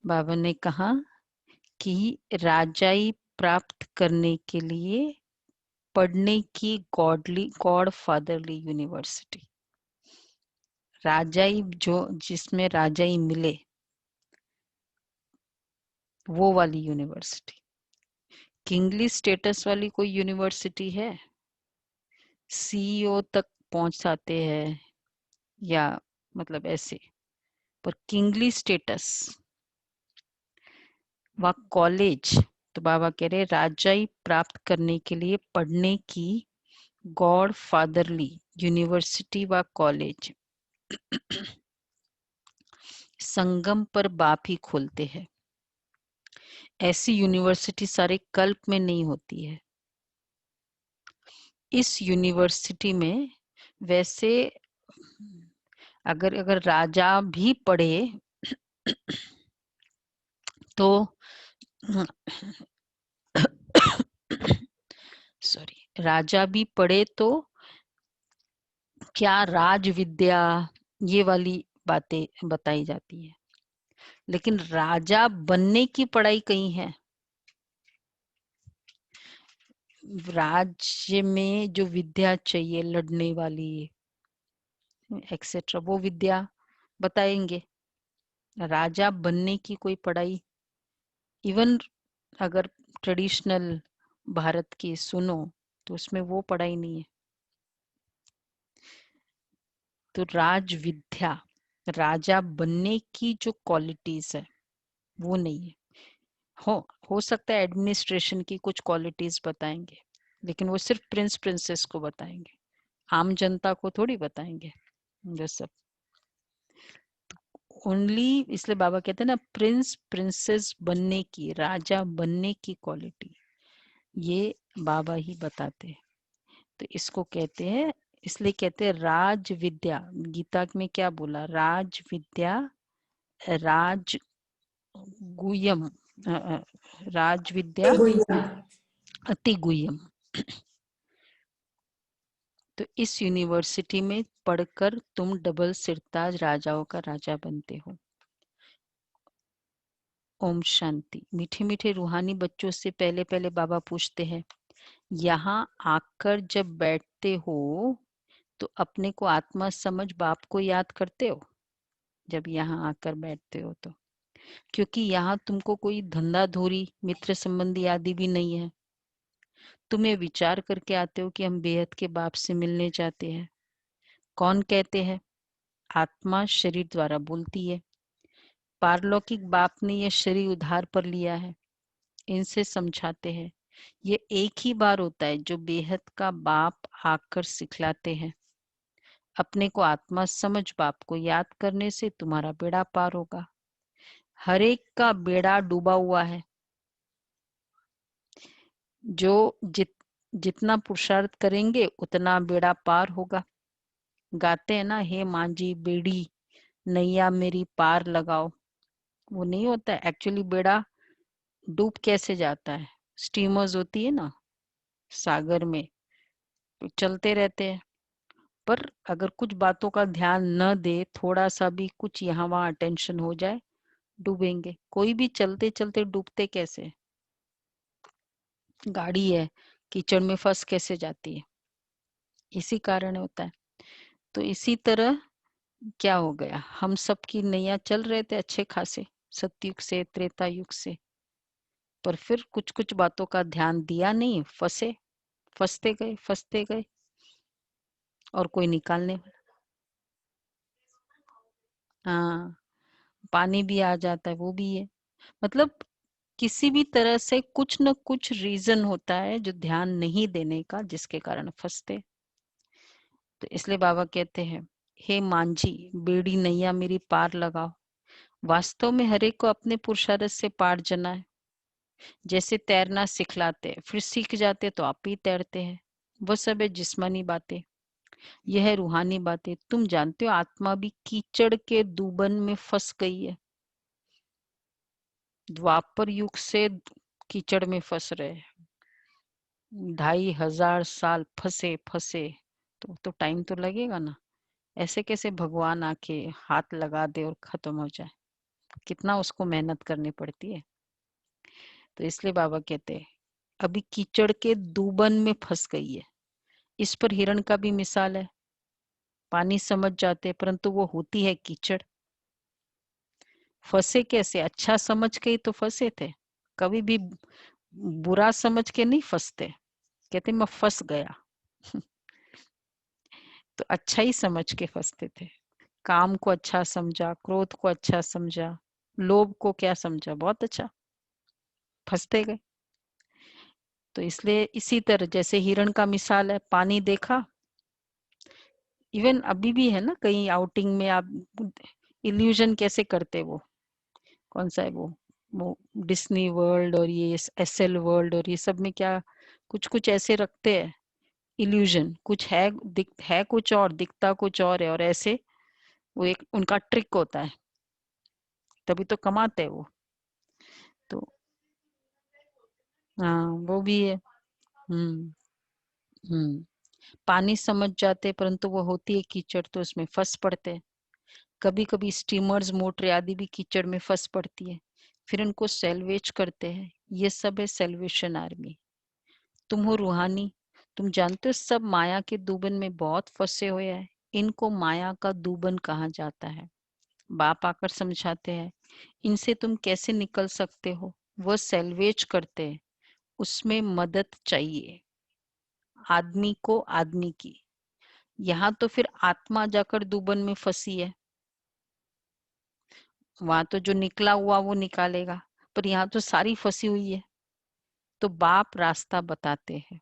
बाबा ने कहा कि राजाई प्राप्त करने के लिए पढ़ने की गॉड फादरली यूनिवर्सिटी, राजाई जो जिसमें राजाई मिले वो वाली यूनिवर्सिटी। किंगली स्टेटस वाली कोई यूनिवर्सिटी है, सीईओ तक पहुंच जाते हैं या मतलब ऐसे, पर किंगली स्टेटस व कॉलेज, तो बाबा कह रहे राजाई प्राप्त करने के लिए पढ़ने की गॉड फादरली यूनिवर्सिटी व कॉलेज संगम पर बाप ही खोलते हैं। ऐसी यूनिवर्सिटी सारे कल्प में नहीं होती है। इस यूनिवर्सिटी में वैसे अगर अगर राजा भी पढ़े तो सॉरी, राजा भी पढ़े तो क्या राज विद्या ये वाली बातें बताई जाती है, लेकिन राजा बनने की पढ़ाई कहीं है। राज्य में जो विद्या चाहिए लड़ने वाली एक्सेट्रा वो विद्या बताएंगे। राजा बनने की कोई पढ़ाई, इवन अगर ट्रेडिशनल भारत की सुनो तो उसमें वो पढ़ाई नहीं है। तो राज विद्या, राजा बनने की जो क्वालिटीज है वो नहीं है। हो सकता है एडमिनिस्ट्रेशन की कुछ क्वालिटीज बताएंगे, लेकिन वो सिर्फ प्रिंस प्रिंसेस को बताएंगे, आम जनता को थोड़ी बताएंगे जो सब। ओनली इसलिए बाबा कहते हैं ना, प्रिंस प्रिंसेस बनने की, राजा बनने की क्वालिटी ये बाबा ही बताते हैं। तो इसको कहते हैं, इसलिए कहते हैं राज विद्या। गीता में क्या बोला, राज विद्या राज गुह्यम, राज विद्या अति गुह्यम। तो इस यूनिवर्सिटी में पढ़कर तुम डबल सिरताज राजाओं का राजा बनते हो। ओम शांति। मीठे मीठे रूहानी बच्चों से पहले पहले बाबा पूछते हैं, यहाँ आकर जब बैठते हो तो अपने को आत्मा समझ बाप को याद करते हो? जब यहाँ आकर बैठते हो तो, क्योंकि यहाँ तुमको कोई धंधा धोरी मित्र संबंधी आदि भी नहीं है। तुम्हें विचार करके आते हो कि हम बेहद के बाप से मिलने जाते हैं। कौन कहते हैं? आत्मा शरीर द्वारा बोलती है। पारलौकिक बाप ने यह शरीर उधार पर लिया है, इनसे समझाते हैं। ये एक ही बार होता है जो बेहद का बाप आकर सिखलाते हैं। अपने को आत्मा समझ बाप को याद करने से तुम्हारा बेड़ा पार होगा। हर एक का बेड़ा डूबा हुआ है। जो जितना पुरुषार्थ करेंगे उतना बेड़ा पार होगा। गाते हैं ना, हे मांझी बेड़ी नैया मेरी पार लगाओ। वो नहीं होता है एक्चुअली। बेड़ा डूब कैसे जाता है? स्टीमर्स होती है ना सागर में, तो चलते रहते हैं, पर अगर कुछ बातों का ध्यान न दे, थोड़ा सा भी कुछ यहाँ वहां अटेंशन हो जाए, डूबेंगे। कोई भी चलते चलते डूबते कैसे? गाड़ी है, कीचड़ में फंस कैसे जाती है? इसी कारण होता है। तो इसी तरह क्या हो गया, हम सब की नैया चल रहे थे अच्छे खासे सतयुग से त्रेता युग से, पर फिर कुछ कुछ बातों का ध्यान दिया नहीं, फंसते गए और कोई निकालने। हाँ, पानी भी आ जाता है, वो भी है। मतलब किसी भी तरह से कुछ न कुछ रीजन होता है जो ध्यान नहीं देने का, जिसके कारण फंसते। तो इसलिए बाबा कहते हैं, हे मांझी बेड़ी नैया मेरी पार लगाओ। वास्तव में हर एक को अपने पुरुषार्थ से पार जना है। जैसे तैरना सिखलाते फिर सीख जाते तो आप ही तैरते हैं। वो सब है जिस्मानी बातें, यह है रूहानी बातें। तुम जानते हो आत्मा भी कीचड़ के दूबन में फंस गई है। द्वापर युग से कीचड़ में फंस रहे, 2500 साल फंसे फंसे, तो टाइम तो लगेगा ना। ऐसे कैसे भगवान आके हाथ लगा दे और खत्म हो जाए? कितना उसको मेहनत करनी पड़ती है। तो इसलिए बाबा कहते हैं अभी कीचड़ के दूबन में फंस गई है। इस पर हिरण का भी मिसाल है। पानी समझ जाते परंतु वो होती है कीचड़। फंसे कैसे? अच्छा समझ के ही तो फंसे थे। कभी भी बुरा समझ के नहीं फंसते। कहते मैं फंस गया। तो अच्छा ही समझ के फंसते थे। काम को अच्छा समझा, क्रोध को अच्छा समझा, लोभ को क्या समझा, बहुत अच्छा, फंसते गए। तो इसलिए इसी तरह जैसे हिरण का मिसाल है, पानी देखा, इवन अभी भी है ना, कहीं आउटिंग में आप इल्यूजन कैसे करते, वो कौन सा है वो डिस्नी वर्ल्ड और ये एसएल वर्ल्ड और ये सब में क्या कुछ कुछ ऐसे रखते हैं इल्यूजन, कुछ है है कुछ और दिखता कुछ और है, और ऐसे वो एक उनका ट्रिक होता है, तभी तो कमाते हैं वो। तो हाँ वो भी है। हम्म। हम्म। पानी समझ जाते परंतु वो होती है कीचड़, तो उसमें फंस पड़ते हैं। कभी कभी स्टीमर्स मोटर आदि भी कीचड़ में फंस पड़ती है, फिर उनको सेल्वेज करते हैं। ये सब है सेल्वेशन आर्मी। तुम हो रूहानी, तुम जानते हो सब माया के दूबन में बहुत फंसे हुए हैं। इनको माया का दूबन कहा जाता है। बाप आकर समझाते हैं इनसे तुम कैसे निकल सकते हो। वह सेल्वेज करते हैं, उसमें मदद चाहिए आदमी को, आदमी की। यहाँ तो फिर आत्मा जाकर दूबन में फंसी है, वहां तो जो निकला हुआ वो निकालेगा, पर यहाँ तो सारी फंसी हुई है। तो बाप रास्ता बताते हैं।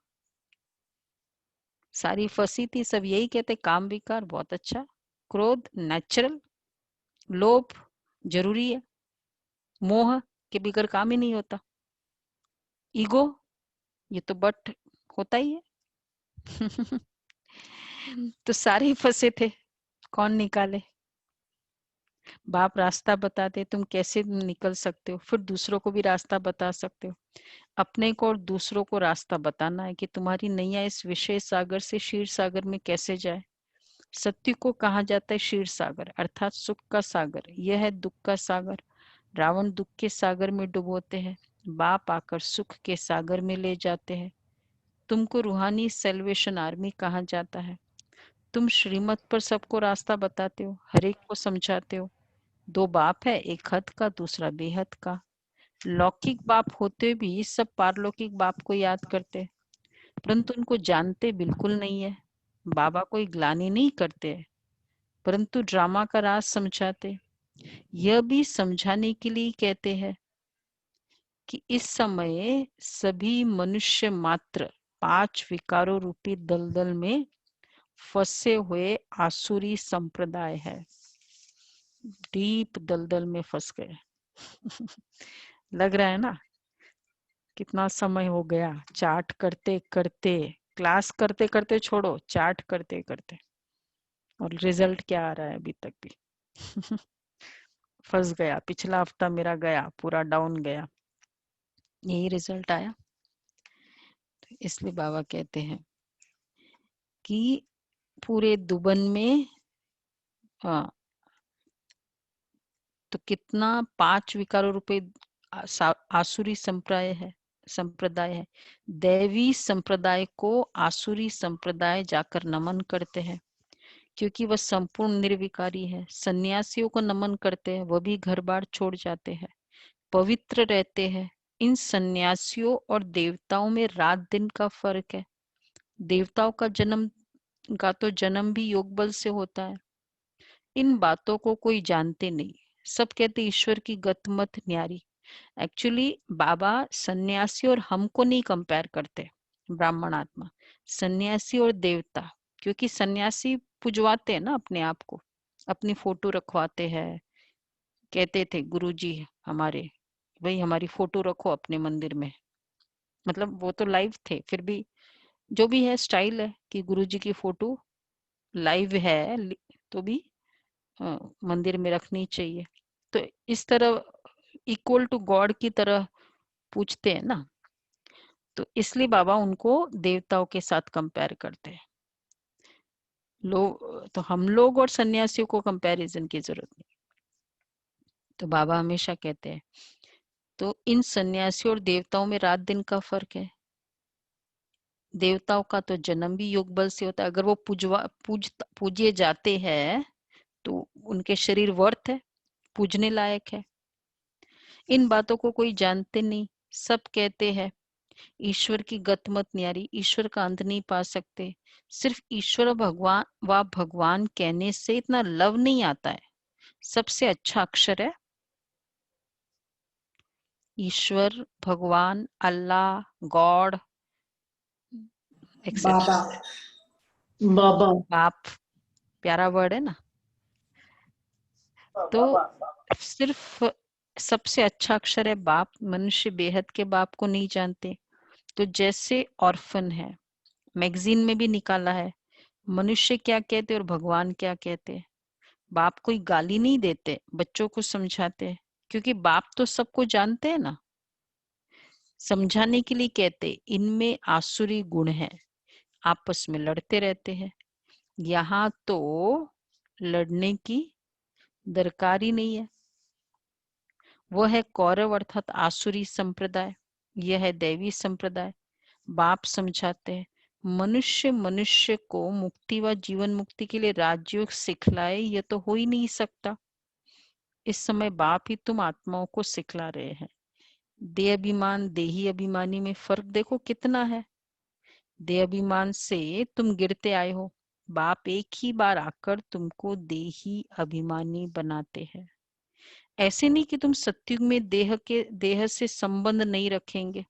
सारी फंसी थी, सब यही कहते काम विकार बहुत अच्छा, क्रोध नेचुरल, लोभ जरूरी है, मोह के बिगर काम ही नहीं होता, ईगो ये तो बट होता ही है। तो सारे फंसे थे, कौन निकाले? बाप रास्ता बताते, तुम कैसे निकल सकते हो, फिर दूसरों को भी रास्ता बता सकते हो। अपने को और दूसरों को रास्ता बताना है कि तुम्हारी नैया इस विषय सागर से क्षीर सागर में कैसे जाए। सत्य को कहा जाता है क्षीर सागर, अर्थात सुख का सागर। यह है दुख का सागर। रावण दुख के सागर में डुबोते हैं, बाप आकर सुख के सागर में ले जाते हैं। तुमको रूहानी सेल्वेशन आर्मी कहा जाता है। तुम श्रीमत पर सबको रास्ता बताते हो, हर एक को समझाते हो। दो बाप है, एक हद का दूसरा बेहद का। लौकिक बाप होते भी सब पारलौकिक बाप को याद करते, परंतु उनको जानते बिल्कुल नहीं है। बाबा कोई ग्लानि नहीं करते, परंतु ड्रामा का राज समझाते। यह भी समझाने के लिए कहते हैं कि इस समय सभी मनुष्य मात्र पांच विकारों रूपी दलदल में फंसे हुए आसुरी संप्रदाय है। डीप दलदल में फंस गए। लग रहा है ना कितना समय हो गया चार्ट करते करते, क्लास करते करते छोड़ो, चार्ट करते करते, और रिजल्ट क्या आ रहा है अभी तक भी। फंस गया, पिछला हफ्ता मेरा गया पूरा डाउन गया, यही रिजल्ट आया। इसलिए बाबा कहते हैं कि पूरे दुबन में हाँ, तो कितना पांच विकारों रूपे आसुरी संप्रदाय है। दैवी संप्रदाय को आसुरी संप्रदाय जाकर नमन करते हैं, क्योंकि वह संपूर्ण निर्विकारी है। सन्यासियों को नमन करते हैं, वह भी घर बार छोड़ जाते हैं, पवित्र रहते हैं। इन सन्यासियों और देवताओं में रात दिन का फर्क है। देवताओं का जन्म भी योग बल से होता है। इन बातों को कोई जानते नहीं, सब कहते ईश्वर की गत मत न्यारी। एक्चुअली बाबा सन्यासी और हमको नहीं कंपेयर करते, ब्राह्मण आत्मा, सन्यासी और देवता। क्योंकि सन्यासी पुजवाते हैं ना अपने आप को, अपनी फोटो रखवाते हैं। कहते थे गुरुजी हमारे, भाई हमारी फोटो रखो अपने मंदिर में। मतलब वो तो लाइव थे, फिर भी जो भी है स्टाइल है कि गुरुजी की फोटो लाइव है तो भी मंदिर में रखनी चाहिए। तो इस तरह इक्वल टू गॉड की तरह पूछते हैं ना, तो इसलिए बाबा उनको देवताओं के साथ कंपेयर करते हैं। लोग तो हम लोग और सन्यासियों को कंपैरिजन की जरूरत नहीं। तो बाबा हमेशा कहते हैं, तो इन सन्यासियों और देवताओं में रात दिन का फर्क है। देवताओं का तो जन्म भी योग बल से होता है। अगर वो पूजे जाते हैं तो उनके शरीर वर्थ है, पूजने लायक है। इन बातों को कोई जानते नहीं। सब कहते हैं ईश्वर की गत मत न्यारी, ईश्वर का अंत नहीं पा सकते। सिर्फ ईश्वर और भगवान कहने से इतना लव नहीं आता है। सबसे अच्छा अक्षर है ईश्वर, भगवान, अल्लाह, गॉड, एक्सेट्रा। बाबा बाबा बाप प्यारा वर्ड है ना। तो सिर्फ सबसे अच्छा अक्षर है बाप। मनुष्य बेहद के बाप को नहीं जानते। तो जैसे ऑर्फन है, मैगजीन में भी निकाला है, मनुष्य क्या कहते और भगवान क्या कहते। बाप कोई गाली नहीं देते, बच्चों को समझाते, क्योंकि बाप तो सबको जानते हैं ना। समझाने के लिए कहते इनमें आसुरी गुण है, आपस में लड़ते रहते हैं। यहाँ तो लड़ने की दरकार ही नहीं है। वह है कौरव अर्थात आसुरी संप्रदाय, यह है दैवी संप्रदाय। बाप समझाते हैं मनुष्य मनुष्य को मुक्ति व जीवन मुक्ति के लिए राजयोग सिखलाए, यह तो हो ही नहीं सकता। इस समय बाप ही तुम आत्माओं को सिखला रहे हैं। देह अभिमान देही अभिमानी में फर्क देखो कितना है। देह अभिमान से तुम गिरते आए हो, बाप एक ही बार आकर तुमको देही अभिमानी बनाते हैं। ऐसे नहीं कि तुम सत्युग में देह से संबंध नहीं रखेंगे।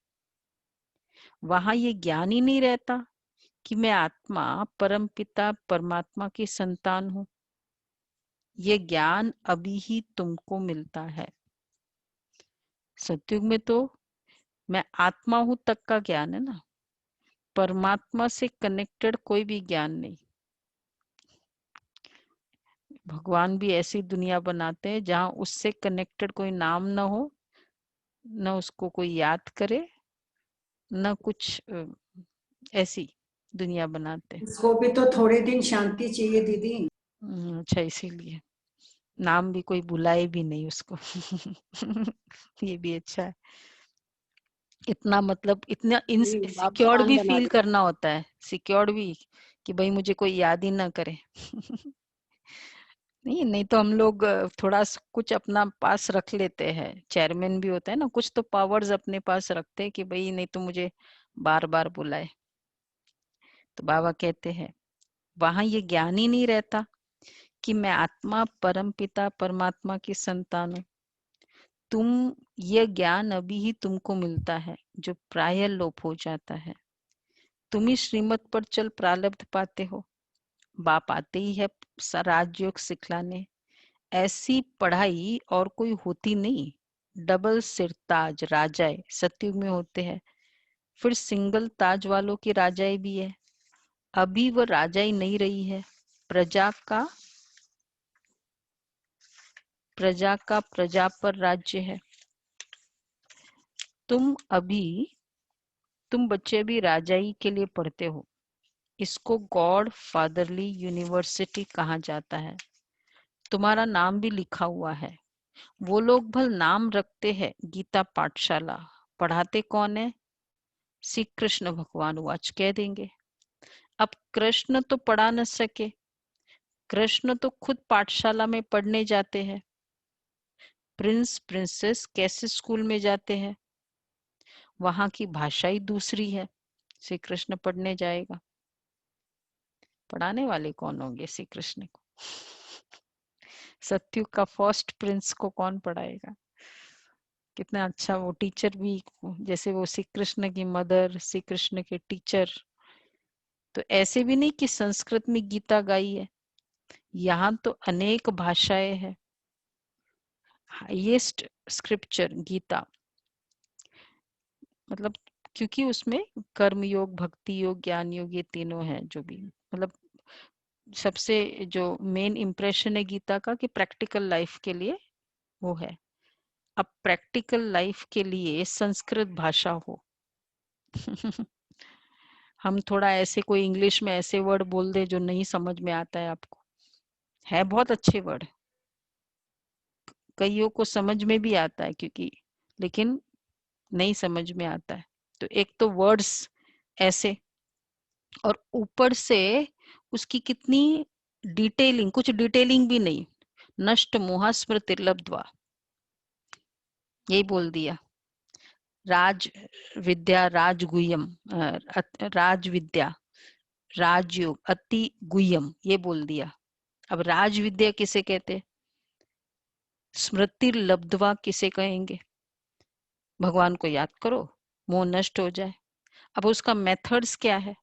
वहां ये ज्ञान ही नहीं रहता कि मैं आत्मा परम पिता परमात्मा की संतान हूं। ये ज्ञान अभी ही तुमको मिलता है। सत्युग में तो मैं आत्मा हूं तक का ज्ञान है ना, परमात्मा से कनेक्टेड कोई भी ज्ञान नहीं। भगवान भी ऐसी दुनिया बनाते हैं जहां उससे कनेक्टेड कोई नाम ना हो, न उसको कोई याद करे, न कुछ ऐसी दुनिया बनाते हैं। उसको भी तो थोड़े दिन शांति चाहिए दीदी। अच्छा, इसीलिए नाम भी कोई बुलाए भी नहीं उसको। ये भी अच्छा है। इतना मतलब इतना बाप सिक्योर्ड शांत भी बना फील दिया। करना होता है, सिक्योर्ड भी, कि भाई मुझे कोई याद ही ना करे। नहीं नहीं तो हम लोग थोड़ा कुछ अपना पास रख लेते हैं। चेयरमैन भी होता है ना, कुछ तो पावर्स अपने पास रखते हैं कि भाई नहीं तो मुझे बार बार बुलाए। तो बाबा कहते हैं वहां ये ज्ञान ही नहीं रहता कि मैं आत्मा परम पिता परमात्मा की संतान हूँ। तुम ये ज्ञान अभी ही तुमको मिलता है जो प्राय लोप हो जाता है। तुम ही श्रीमत पर चल प्रारब्ध पाते हो। बाप आते ही है राजयोग सिखलाने। ऐसी पढ़ाई और कोई होती नहीं। डबल सिर ताज राजाए सतयुग में होते हैं, फिर सिंगल ताज वालों की राजाई भी है। अभी वह राजाई नहीं रही है। प्रजा का प्रजा पर राज्य है। तुम बच्चे अभी राजाई के लिए पढ़ते हो। इसको गॉड फादरली यूनिवर्सिटी कहा जाता है। तुम्हारा नाम भी लिखा हुआ है। वो लोग भल नाम रखते हैं गीता पाठशाला, पढ़ाते कौन है? श्री कृष्ण भगवान वाच कह देंगे। अब कृष्ण तो पढ़ा न सके, कृष्ण तो खुद पाठशाला में पढ़ने जाते हैं। प्रिंस प्रिंसेस कैसे स्कूल में जाते हैं? वहां की भाषा ही दूसरी है। श्री कृष्ण पढ़ने जाएगा, पढ़ाने वाले कौन होंगे श्री कृष्ण को? सत्युग का फर्स्ट प्रिंस को कौन पढ़ाएगा? कितना अच्छा वो टीचर भी, जैसे वो श्री कृष्ण की मदर, श्री कृष्ण के टीचर। तो ऐसे भी नहीं कि संस्कृत में गीता गाई है, यहाँ तो अनेक भाषाएं हैं। हाईएस्ट स्क्रिप्चर गीता, मतलब क्योंकि उसमें कर्म योग, भक्ति योग, ज्ञान योग, ये तीनों हैं। जो भी मतलब सबसे जो मेन इम्प्रेशन है गीता का कि प्रैक्टिकल लाइफ के लिए वो है। अब प्रैक्टिकल लाइफ के लिए संस्कृत भाषा हो। हम थोड़ा ऐसे कोई इंग्लिश में ऐसे वर्ड बोल दे जो नहीं समझ में आता है आपको, है बहुत अच्छे वर्ड, कईयों को समझ में भी आता है क्योंकि, लेकिन नहीं समझ में आता है। तो एक तो वर्ड्स ऐसे, और ऊपर से उसकी कितनी डिटेलिंग, कुछ डिटेलिंग भी नहीं। नष्ट मोहा स्मृतिर्लब्ध्वा, यही बोल दिया। राज विद्या राजगुह्यम, राज विद्या राजयोग अति गुह्यम, ये बोल दिया। अब राज विद्या किसे कहते, स्मृति लब्ध्वा किसे कहेंगे, भगवान को याद करो, मोह नष्ट हो जाए। अब उसका मेथड्स क्या है,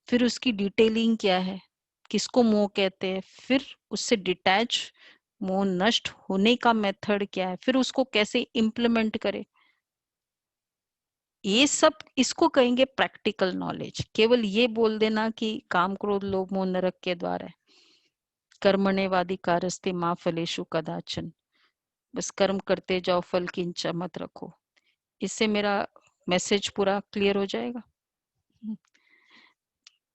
फिर उसकी डिटेलिंग क्या है, किसको मोह कहते हैं, फिर उससे डिटैच मोह नष्ट होने का मेथड क्या है, फिर उसको कैसे इम्प्लीमेंट करे, ये सब इसको कहेंगे प्रैक्टिकल नॉलेज। केवल ये बोल देना कि काम क्रोध लोभ मोह नरक के द्वार है, कर्मण्येवाधिकारस्ते मां फलेषु कदाचन, बस कर्म करते जाओ, फल की इच्छा मत रखो। इससे मेरा मैसेज पूरा क्लियर हो जाएगा।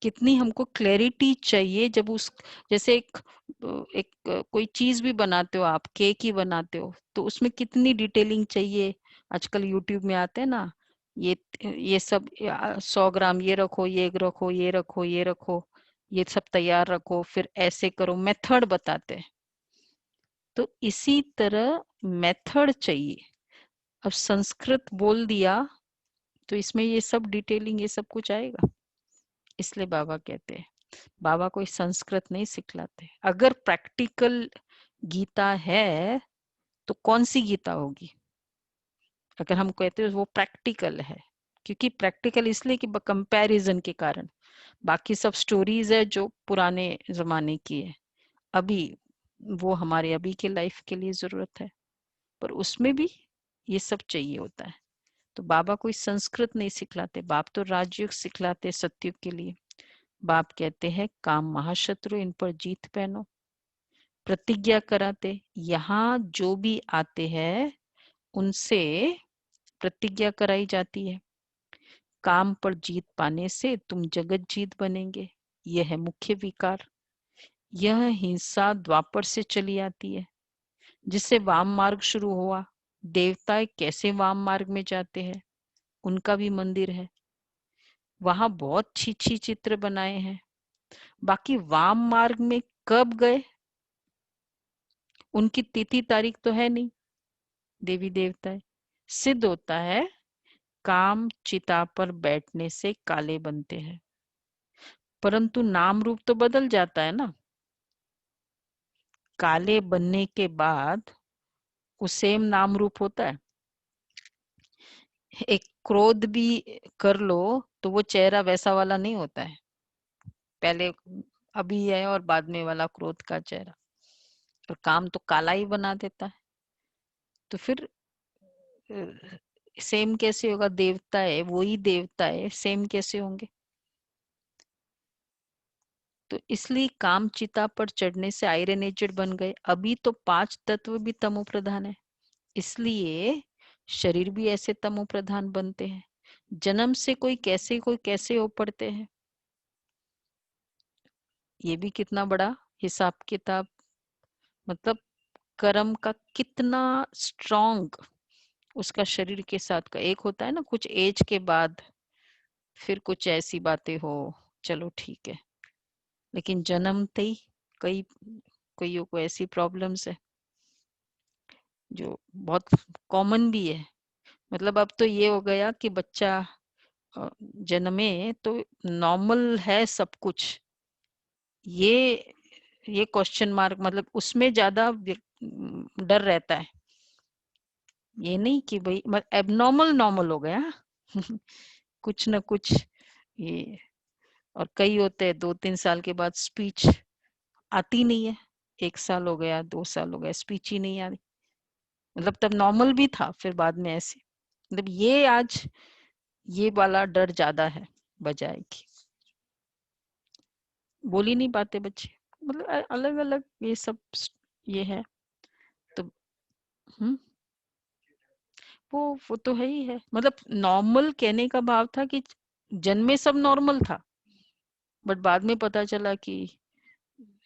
कितनी हमको क्लैरिटी चाहिए जब उस, जैसे एक कोई चीज भी बनाते हो आप, केक ही बनाते हो, तो उसमें कितनी डिटेलिंग चाहिए। आजकल यूट्यूब में आते हैं ना, ये सब 100 ग्राम ये रखो, ये रखो, ये रखो, ये रखो, ये सब तैयार रखो, फिर ऐसे करो, मेथड बताते हैं। तो इसी तरह मेथड चाहिए। अब संस्कृत बोल दिया तो इसमें ये सब डिटेलिंग, ये सब कुछ आएगा। इसलिए बाबा कहते हैं, बाबा कोई संस्कृत नहीं सिखलाते। अगर प्रैक्टिकल गीता है तो कौन सी गीता होगी, अगर हम कहते हैं वो प्रैक्टिकल है। क्योंकि प्रैक्टिकल इसलिए कि कंपैरिजन के कारण, बाकी सब स्टोरीज है जो पुराने जमाने की है, अभी वो हमारे अभी के लाइफ के लिए जरूरत है, पर उसमें भी ये सब चाहिए होता है। तो बाबा कोई संस्कृत नहीं सिखलाते, बाप तो राजयोग सिखलाते सतयुग के लिए। बाप कहते हैं काम महाशत्रु, इन पर जीत पहनो। प्रतिज्ञा कराते, यहाँ जो भी आते हैं उनसे प्रतिज्ञा कराई जाती है, काम पर जीत पाने से तुम जगत जीत बनेंगे। यह है मुख्य विकार। यह हिंसा द्वापर से चली आती है, जिससे वाम मार्ग शुरू हुआ। देवता कैसे वाम मार्ग में जाते हैं, उनका भी मंदिर है, वहां बहुत छी चित्र बनाए हैं। बाकी वाम मार्ग में कब गए, उनकी तिथि तारीख तो है नहीं, देवी देवता है। सिद्ध होता है काम चिता पर बैठने से काले बनते हैं, परंतु नाम रूप तो बदल जाता है ना। काले बनने के बाद वो सेम नाम रूप होता है। एक क्रोध भी कर लो तो वो चेहरा वैसा वाला नहीं होता है, पहले अभी है और बाद में वाला क्रोध का चेहरा, और काम तो काला ही बना देता है। तो फिर सेम कैसे होगा, देवता है वही देवता है, सेम कैसे होंगे। तो इसलिए काम चिता पर चढ़ने से आयरन एजेड बन गए। अभी तो 5 तत्व भी तमो प्रधान है, इसलिए शरीर भी ऐसे तमो प्रधान बनते हैं। जन्म से कोई कैसे हो पड़ते हैं, ये भी कितना बड़ा हिसाब किताब। मतलब कर्म का कितना स्ट्रॉन्ग उसका शरीर के साथ का एक होता है ना, कुछ एज के बाद फिर कुछ ऐसी बातें हो, चलो ठीक है, लेकिन जन्मते ही कई कईयों को ऐसी प्रॉब्लम्स है जो बहुत कॉमन भी है। मतलब अब तो ये हो गया कि बच्चा जन्मे तो नॉर्मल है सब कुछ, ये क्वेश्चन मार्क, मतलब उसमें ज्यादा डर रहता है। ये नहीं कि भाई एबनॉर्मल नॉर्मल हो गया कुछ ना कुछ ये। और कई होते हैं 2-3 साल के बाद स्पीच आती नहीं है, 1 साल हो गया 2 साल हो गया स्पीच ही नहीं आ रही, मतलब तब नॉर्मल भी था फिर बाद में ऐसे। मतलब ये आज ये वाला डर ज्यादा है बजाय कि बोल ही नहीं पाते बच्चे। मतलब अलग अलग ये सब ये है। तो हम्म, वो तो है ही है। मतलब नॉर्मल कहने का भाव था कि जन्मे सब नॉर्मल था, बट बाद में पता चला कि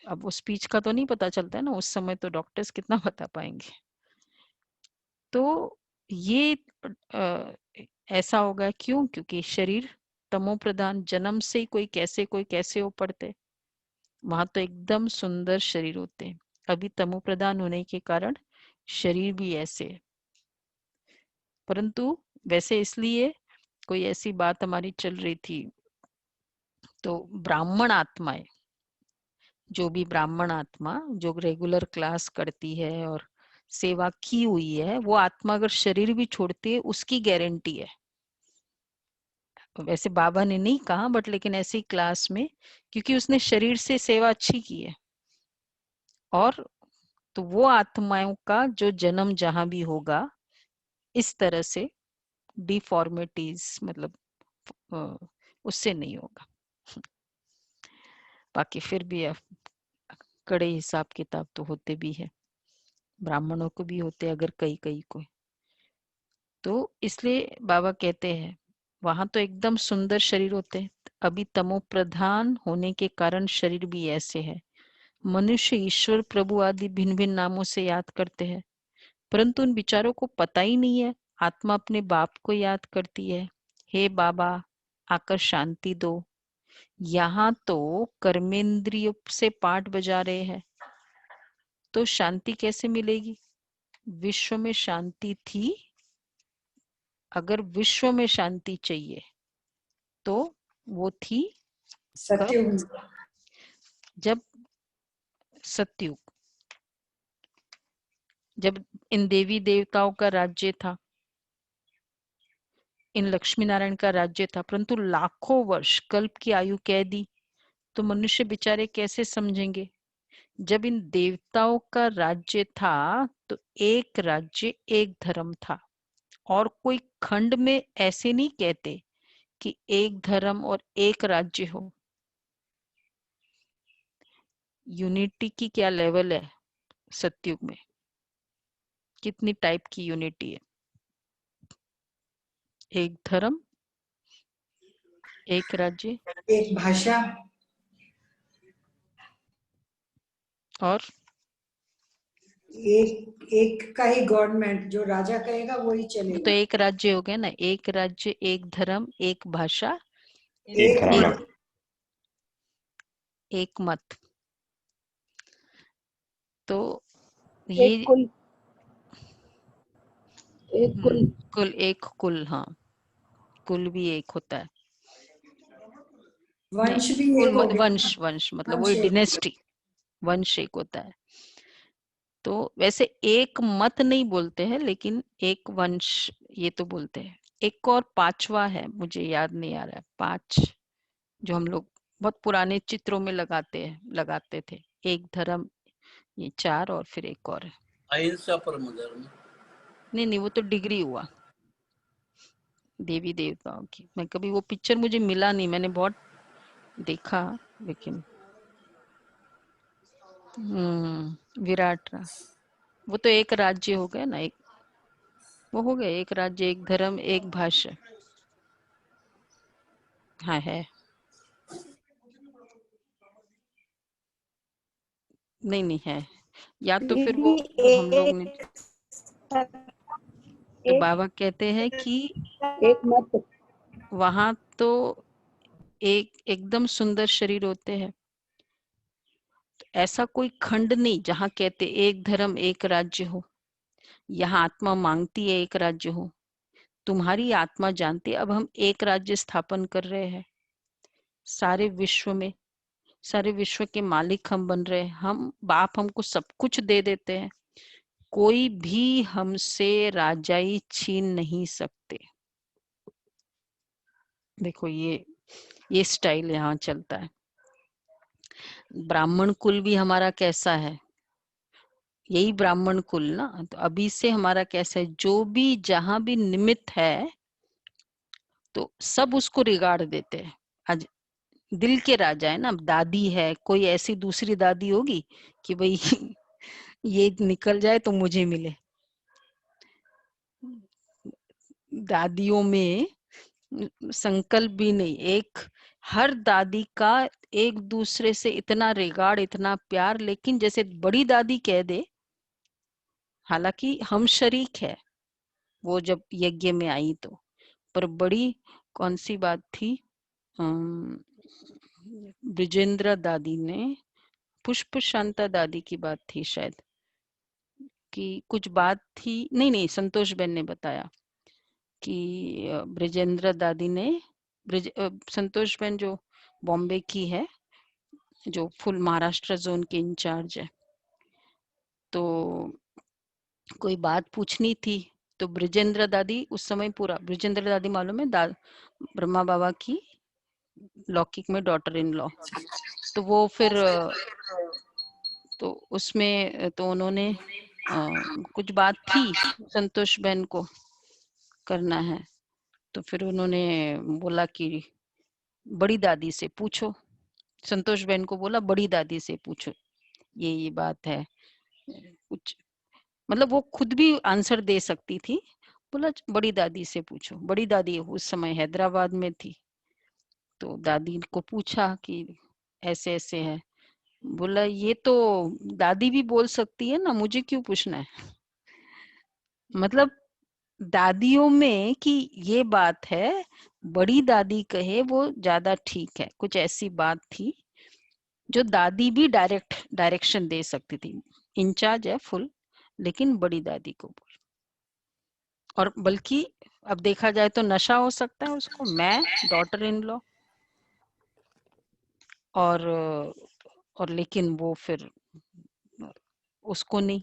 अब वो स्पीच का तो नहीं पता चलता है ना, उस समय तो डॉक्टर्स कितना बता पाएंगे। तो ये ऐसा होगा क्यों? क्योंकि शरीर तमो प्रधान, जन्म से ही कोई कैसे हो पड़ते, वहां तो एकदम सुंदर शरीर होते हैं, अभी तमो प्रधान होने के कारण शरीर भी ऐसे है। परंतु वैसे इसलिए कोई ऐसी बात हमारी चल रही थी, तो ब्राह्मण आत्माएं, जो भी ब्राह्मण आत्मा जो रेगुलर क्लास करती है और सेवा की हुई है, वो आत्मा अगर शरीर भी छोड़ती है उसकी गारंटी है। वैसे बाबा ने नहीं कहा, बट लेकिन ऐसी क्लास में, क्योंकि उसने शरीर से सेवा अच्छी की है, और तो वो आत्माओं का जो जन्म जहां भी होगा इस तरह से डिफॉर्मिटीज, मतलब उससे नहीं होगा। बाकी फिर भी कड़े हिसाब किताब तो होते भी है, ब्राह्मणों को भी होते अगर कई कई को। तो इसलिए बाबा कहते हैं वहां तो एकदम सुंदर शरीर होते हैं, अभी तमो प्रधान होने के कारण शरीर भी ऐसे है। मनुष्य ईश्वर प्रभु आदि भिन्न भिन्न नामों से याद करते हैं, परंतु उन विचारों को पता ही नहीं है। आत्मा अपने बाप को याद करती है, हे बाबा आकर शांति दो। यहाँ तो कर्मेंद्रियों से पाठ बजा रहे हैं, तो शांति कैसे मिलेगी? विश्व में शांति थी, अगर विश्व में शांति चाहिए तो वो थी कब? सत्युग। जब सतयुग, जब इन देवी देवताओं का राज्य था, इन लक्ष्मी नारायण का राज्य था, परंतु लाखों वर्ष कल्प की आयु कह दी, तो मनुष्य बेचारे कैसे समझेंगे? जब इन देवताओं का राज्य था तो एक राज्य एक धर्म था, और कोई खंड में ऐसे नहीं कहते कि एक धर्म और एक राज्य हो। यूनिटी की क्या लेवल है सतयुग में, कितनी टाइप की यूनिटी है? एक धर्म, एक राज्य, एक भाषा, और एक का ही गवर्नमेंट, जो राजा कहेगा वही वो तो चलेगा। एक राज्य हो गया ना, एक राज्य एक धर्म एक भाषा एक एक मत। एक मत। तो एक ये कुल, एक कुल। कुल, एक कुल, हाँ कुल भी एक होता है। नहीं, वंश भी कुल एक हो गया ना। वंश, वंश मतलब वंश वही एक हो गया। डिनेस्टी, वंश एक होता है। तो वैसे एक मत नहीं बोलते हैं, लेकिन एक वंश ये तो बोलते हैं। एक और पांचवा है, मुझे याद नहीं आ रहा है, पांच जो हम लोग बहुत पुराने चित्रों में लगाते थे, एक धर्म, ये चार, और फिर एक और है। अहिंसा परम धर्म। नहीं, वो तो डिग्री हुआ देवी देवताओं की। मैं कभी वो पिक्चर मुझे मिला नहीं, मैंने बहुत देखा, लेकिन विराट वो तो एक राज्य हो गया ना, एक वो हो गया, एक राज्य एक धर्म एक भाषा। हाँ है, नहीं है, या तो फिर वो दीदी हम लोग ने, तो बाबा कहते हैं कि एक मत। वहां तो एकदम सुंदर शरीर होते हैं, ऐसा कोई खंड नहीं जहाँ कहते एक धर्म एक राज्य हो। यहाँ आत्मा मांगती है एक राज्य हो, तुम्हारी आत्मा जानती है अब हम एक राज्य स्थापन कर रहे हैं सारे विश्व में, सारे विश्व के मालिक हम बन रहे हैं, हम बाप हमको सब कुछ दे देते हैं, कोई भी हमसे राजाई छीन नहीं सकते। देखो ये स्टाइल यहाँ चलता है। ब्राह्मण कुल भी हमारा कैसा है, यही ब्राह्मण कुल ना, तो अभी से हमारा कैसा है, जो भी जहां भी निमित्त है तो सब उसको रिगार्ड देते हैं। आज दिल के राजा है ना, दादी है, कोई ऐसी दूसरी दादी होगी कि भाई ये निकल जाए तो मुझे मिले। दादियों में संकल्प भी नहीं, एक हर दादी का एक दूसरे से इतना रिगार्ड, इतना प्यार, लेकिन जैसे बड़ी दादी कह दे, हालांकि हम शरीक है वो जब यज्ञ में आई तो, पर बड़ी कौन सी बात थी, ब्रिजेंद्र दादी ने, पुष्प शांता दादी की बात थी शायद, कि कुछ बात थी, नहीं नहीं संतोष बेन ने बताया कि ब्रिजेंद्र दादी ने, संतोष बेन जो बॉम्बे की है, जो फुल महाराष्ट्र जोन के इंचार्ज है, तो कोई बात पूछनी थी, तो ब्रिजेंद्र दादी उस समय पूरा, ब्रिजेंद्र दादी मालूम है, ब्रह्मा बाबा की लौकिक में डॉटर इन लॉ, तो वो फिर तो उसमें तो उन्होंने कुछ बात थी संतोष बहन को करना है, तो फिर उन्होंने बोला कि बड़ी दादी से पूछो, संतोष बहन को बोला बड़ी दादी से पूछो, ये बात है कुछ, मतलब वो खुद भी आंसर दे सकती थी, बोला बड़ी दादी से पूछो। बड़ी दादी उस समय हैदराबाद में थी, तो दादी को पूछा कि ऐसे ऐसे है, बोला ये तो दादी भी बोल सकती है ना, मुझे क्यों पूछना है। मतलब दादियों में कि ये बात है, बड़ी दादी कहे वो ज्यादा ठीक है, कुछ ऐसी बात थी जो दादी भी डायरेक्शन दे सकती थी, इंचार्ज है फुल, लेकिन बड़ी दादी को बोल, और बल्कि अब देखा जाए तो नशा हो सकता है उसको, मैं डॉटर इन लॉ, और लेकिन वो फिर उसको नहीं,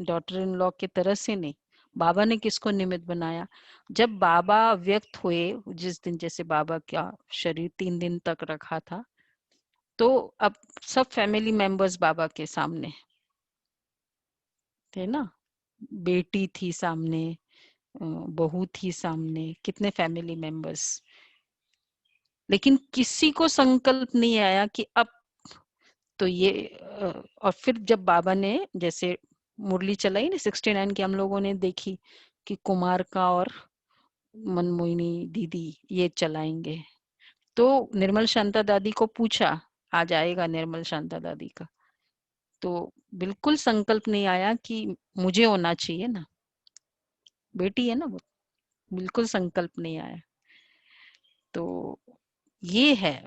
डॉटर इन लॉ के तरह से नहीं। बाबा ने किसको निमित्त बनाया, जब बाबा व्यक्त हुए, जिस दिन जैसे बाबा का शरीर 3 दिन तक रखा था, तो अब सब फैमिली मेंबर्स बाबा के सामने थे ना, बेटी थी सामने, बहू थी सामने, कितने फैमिली मेंबर्स, लेकिन किसी को संकल्प नहीं आया कि अब तो ये और फिर जब बाबा ने जैसे मुरली चलाई ना 69 की, हम लोगों ने देखी कि कुमार का और मनमोहिनी दीदी ये चलाएंगे, तो निर्मल शांता दादी को पूछा, आज आएगा निर्मल शांता दादी का, तो बिल्कुल संकल्प नहीं आया कि मुझे होना चाहिए ना, बेटी है ना वो, बिल्कुल संकल्प नहीं आया। तो ये है,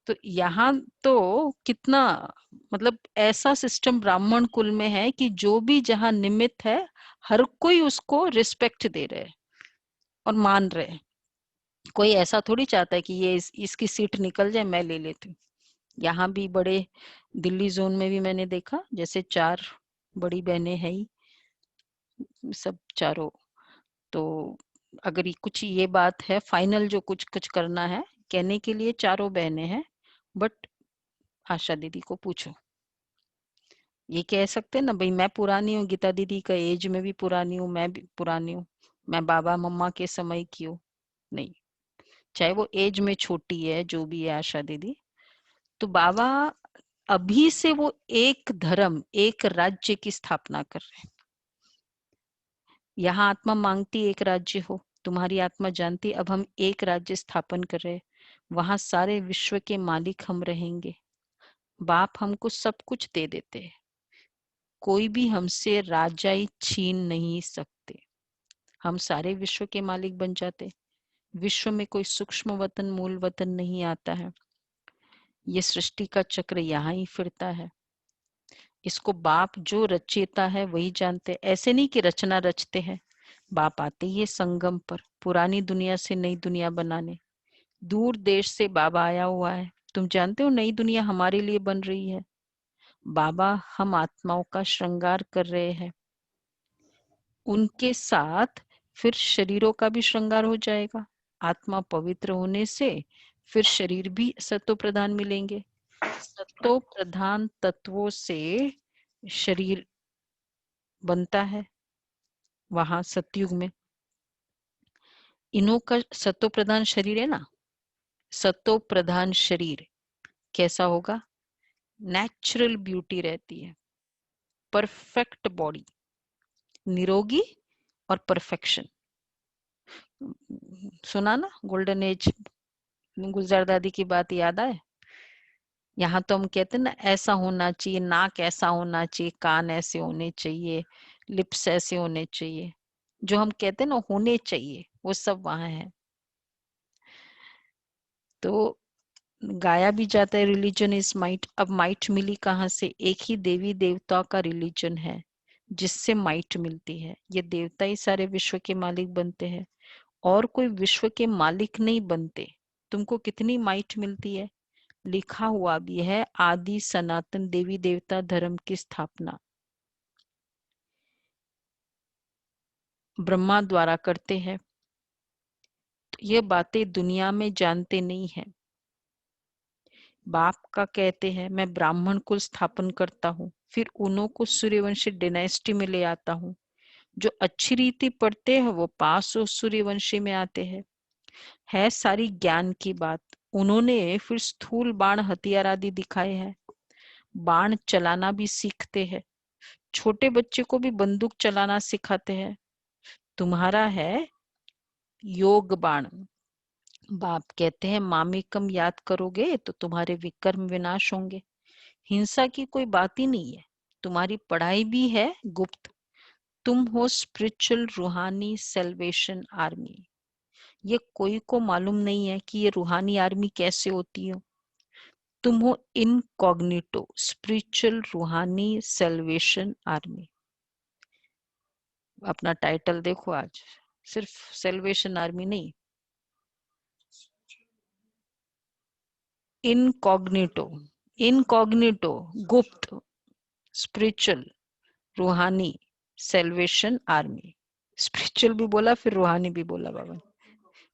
तो यहाँ तो कितना, मतलब ऐसा सिस्टम ब्राह्मण कुल में है कि जो भी जहाँ निमित्त है, हर कोई उसको रिस्पेक्ट दे रहे हैं और मान रहे हैं। कोई ऐसा थोड़ी चाहता है कि ये इसकी सीट निकल जाए, मैं ले लेती हूँ। यहाँ भी बड़े दिल्ली जोन में भी मैंने देखा, जैसे 4 बड़ी बहनें हैं ही, सब चारों, तो अगर कुछ ये बात है फाइनल, जो कुछ कुछ करना है कहने के लिए, चारों बहनें हैं, बट आशा दीदी को पूछो, ये कह सकते हैं ना भाई मैं पुरानी हूँ, गीता दीदी का एज में भी पुरानी हूँ, मैं भी पुरानी हूँ, मैं बाबा मम्मा के समय की हूँ, नहीं, चाहे वो एज में छोटी है जो भी है आशा दीदी, तो बाबा अभी से वो एक धर्म, एक राज्य की स्थापना कर रहे हैं। यहाँ आत्मा मांगती एक राज्य हो, तुम्हारी आत्मा जानती अब हम एक राज्य स्थापन कर रहे हैं, वहां सारे विश्व के मालिक हम रहेंगे, बाप हमको सब कुछ दे देते हैं, कोई भी हमसे राजाई छीन नहीं सकते, हम सारे विश्व के मालिक बन जाते, विश्व में कोई सूक्ष्म वतन मूल वतन नहीं आता है, ये सृष्टि का चक्र यहाँ ही फिरता है, इसको बाप जो रचेता है वही जानते, ऐसे नहीं कि रचना रचते हैं, बाप आते ही संगम पर पुरानी दुनिया से नई दुनिया बनाने, दूर देश से बाबा आया हुआ है, तुम जानते हो नई दुनिया हमारे लिए बन रही है, बाबा हम आत्माओं का श्रृंगार कर रहे हैं, उनके साथ फिर शरीरों का भी श्रृंगार हो जाएगा, आत्मा पवित्र होने से फिर शरीर भी सत्व प्रधान मिलेंगे, सत्व प्रधान तत्वों से शरीर बनता है, वहां सतयुग में इन्हों का सत्व प्रधान शरीर है ना, सत्व प्रधान शरीर कैसा होगा, नेचुरल ब्यूटी रहती है, परफेक्ट बॉडी, निरोगी और परफेक्शन, सुना ना गोल्डन एज, गुलजार दादी की बात याद आए, यहाँ तो हम कहते हैं ना ऐसा होना चाहिए, नाक ऐसा होना चाहिए, कान ऐसे होने चाहिए, लिप्स ऐसे होने चाहिए, जो हम कहते हैं ना होने चाहिए, वो सब वहां है। तो गाया भी जाता है रिलीजन इज माइट। अब माइट मिली कहाँ से? एक ही देवी देवता का रिलीजन है जिससे माइट मिलती है। ये देवता ही सारे विश्व के मालिक बनते हैं, और कोई विश्व के मालिक नहीं बनते। तुमको कितनी माइट मिलती है? लिखा हुआ भी है, आदि सनातन देवी देवता धर्म की स्थापना ब्रह्मा द्वारा करते हैं। तो ये बातें दुनिया में जानते नहीं है। बाप का कहते हैं मैं ब्राह्मण कुल स्थापन करता हूँ, फिर उन्हों को सूर्यवंशी डिनाइस्टी में ले आता हूँ। जो अच्छी रीति पढ़ते हैं वो पास हो सूर्यवंशी में आते हैं। है सारी ज्ञान की बात। उन्होंने फिर स्थूल बाण हथियार आदि दिखाए हैं। बाण चलाना भी सीखते हैं। छोटे बच्चे को भी बंदूक चलाना सिखाते हैं। तुम्हारा है योग बाण। बाप कहते हैं मामिकम याद करोगे तो तुम्हारे विकर्म विनाश होंगे। हिंसा की कोई बात ही नहीं है। तुम्हारी पढ़ाई भी है गुप्त। तुम हो स्पिरिचुअल रूहानी सेल्वेशन आर्मी। ये कोई को मालूम नहीं है कि ये रूहानी आर्मी कैसे होती है। तुम हो इनकॉग्निटो स्पिरिचुअल रूहानी सेल्वेशन आर्मी। अपना टाइटल देखो आज, सिर्फ सेल्वेशन आर्मी नहीं, इनकॉग्निटो। इनकॉग्निटो गुप्त, स्पिरिचुअल रूहानी सेल्वेशन आर्मी। स्पिरिचुअल भी बोला, फिर रूहानी भी बोला बाबा,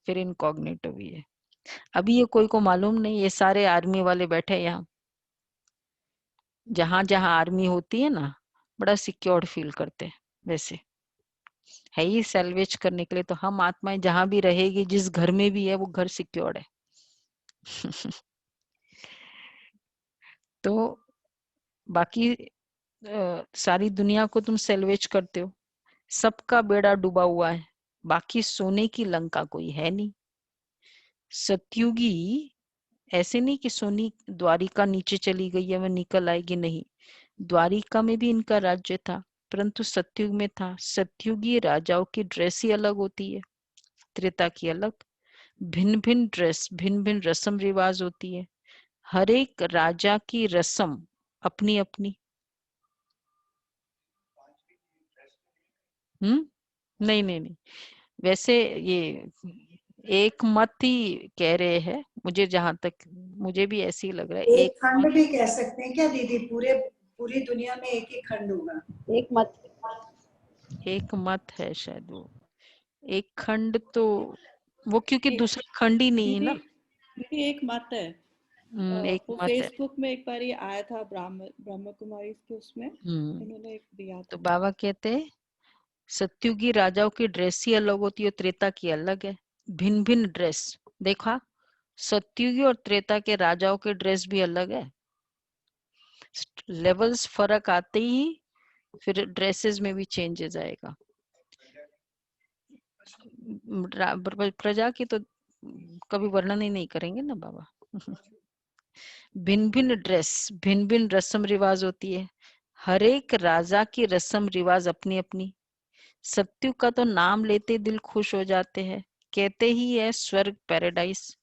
फिर इनकॉग्निटो भी है। अभी ये कोई को मालूम नहीं। ये सारे आर्मी वाले बैठे हैं यहाँ। जहां जहां आर्मी होती है ना, बड़ा सिक्योर्ड फील करते हैं। वैसे है ही सेल्वेज करने के लिए। तो हम आत्माएं जहां भी रहेगी, जिस घर में भी है, वो घर सिक्योर्ड है। तो बाकी सारी दुनिया को तुम सेल्वेज करते हो। सबका बेड़ा डूबा हुआ है, बाकी सोने की लंका कोई है नहीं। सतयुगी ऐसे नहीं कि सोनी द्वारिका नीचे चली गई है, वह निकल आएगी, नहीं। द्वारिका में भी इनका राज्य था, परंतु सतयुग में था। सतयुगी राजाओं की ड्रेस ही अलग होती है, त्रेता की अलग। भिन्न भिन्न ड्रेस, भिन्न भिन्न रस्म रिवाज होती है। हर एक राजा की रस्म अपनी अपनी। नहीं नहीं नहीं, वैसे ये एक मत ही कह रहे हैं। मुझे जहां तक, मुझे भी ऐसे ही लग रहा है। एक एक खंड भी कह सकते हैं क्या दीदी? पूरी दुनिया में एक ही खंड होगा। एक मत। एक मत है शायद वो। एक खंड तो वो, क्योंकि दूसरा खंड ही नहीं है दीदी ना। दीदी एक मत है। एक वो मत है। फेसबुक में एक बार ये आया था, ब्रह्म कुमारी के उसमें इन्होंने एक दिया तो था। बाबा कहते हैं सत्युगी राजाओं की ड्रेस ही अलग होती है, त्रेता की अलग है। भिन्न भिन्न ड्रेस। देखा, सत्युगी और त्रेता के राजाओं के ड्रेस भी अलग है। लेवल्स फर्क आते ही फिर ड्रेसेस में भी चेंजेस आएगा। प्रजा की तो कभी वर्णन ही नहीं करेंगे ना बाबा। भिन्न भिन्न ड्रेस, भिन्न भिन्न रस्म रिवाज होती है। हर एक राजा की रस्म रिवाज अपनी अपनी। सत्यु का तो नाम लेते दिल खुश हो जाते हैं, कहते ही है स्वर्ग पैराडाइस,